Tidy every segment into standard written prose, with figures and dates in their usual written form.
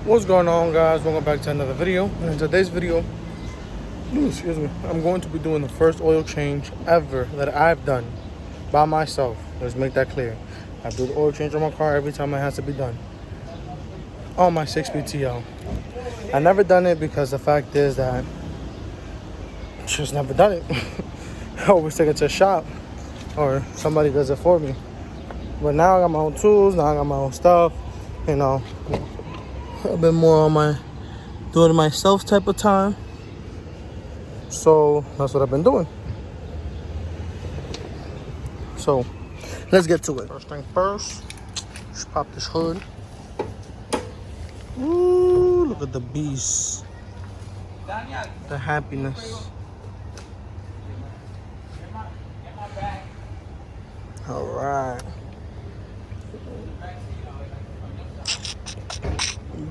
What's going on, guys? Welcome back to another video. And in today's video, I'm going to be doing the first oil change ever that I've done by myself. Let's make that clear. I do the oil change on my car every time it has to be done on my 6-speed TL. I never done it because the fact is that I just never done it. I always take it to a shop or somebody does it for me. But now I got my own tools, now I got my own stuff, you know. A bit more on my doing it myself type of time. So that's what I've been doing. So let's get to it. First thing first, just pop this hood. Ooh, look at the beast. The happiness. All right.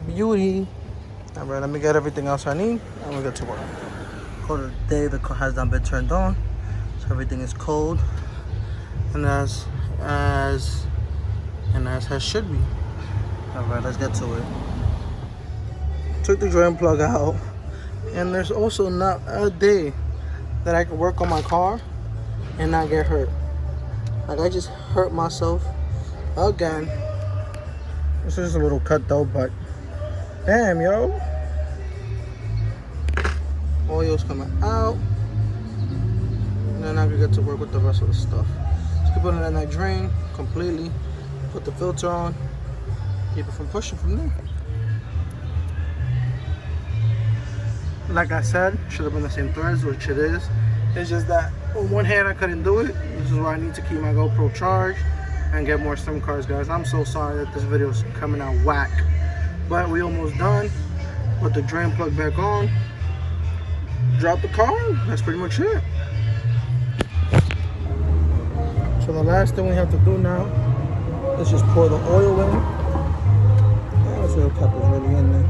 Beauty. All right, let me get everything else I need. I'm gonna get to work. Quarter of the day, the car has not been turned on, so everything is cold, and as should be. All right, let's get to it. Took the drain plug out, and there's also not a day that I can work on my car and not get hurt. Like, I just hurt myself again. This is a little cut though, but damn, yo. Oil's coming out. And then I can get to work with the rest of the stuff. Just keep putting it in that drain completely. Put the filter on. Keep it from pushing from there. Like I said, should have been the same threads, which it is. It's just that on one hand I couldn't do it. This is why I need to keep my GoPro charged and get more SIM cards, guys. I'm so sorry that this video is coming out whack. But we almost done. Put the drain plug back on. Drop the car. That's pretty much it. So the last thing we have to do now is just pour the oil in. Yeah, this oil cap is really in there.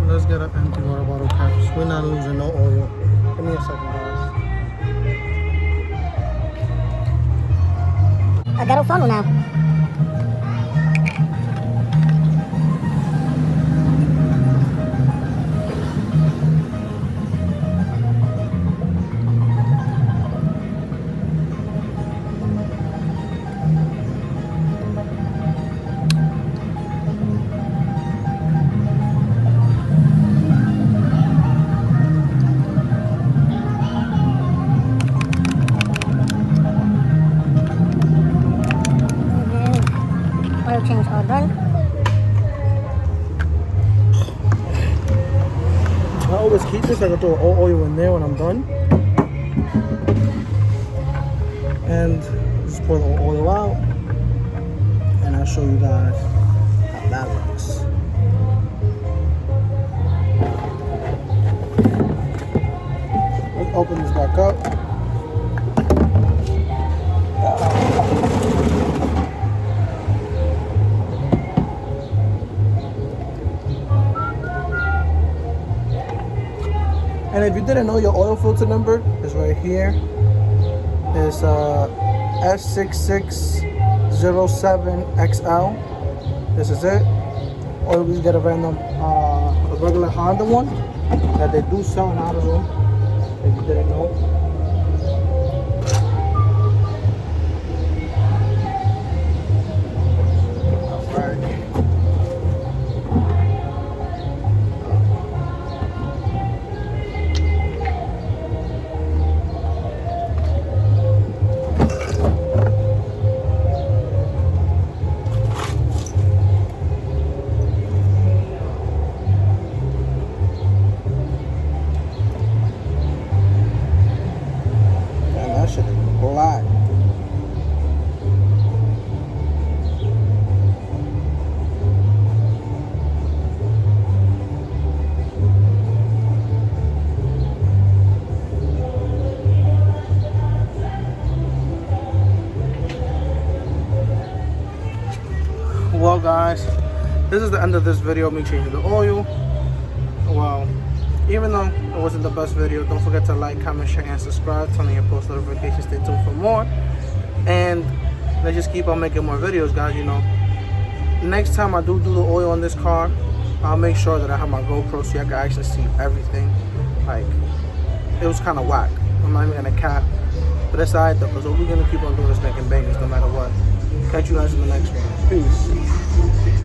Let's get an empty water bottle caps. We're not losing no oil. Give me a second, guys. A garofano now. Change all done. I always keep this. I can throw all oil in there when I'm done. And just pour the oil out. And I'll show you guys how that looks. Let's open this back up. And if you didn't know, your oil filter number is right here. It's S6607XL. This is it. Or you get a random, a regular Honda one that they do sell in AutoZone. If you didn't know. this is the end of this video, me changing the oil. Well, even though it wasn't the best video, don't forget to like, comment, share, and subscribe. Turn on your post notifications. Stay tuned for more. And let's just keep on making more videos, guys. You know, next time I do the oil on this car, I'll make sure that I have my GoPro so I can actually see everything. Like, it was kind of whack. I'm not even gonna cap. But that's alright though, because we're gonna keep on doing is making bangers no matter what. Catch you guys in the next one. Peace.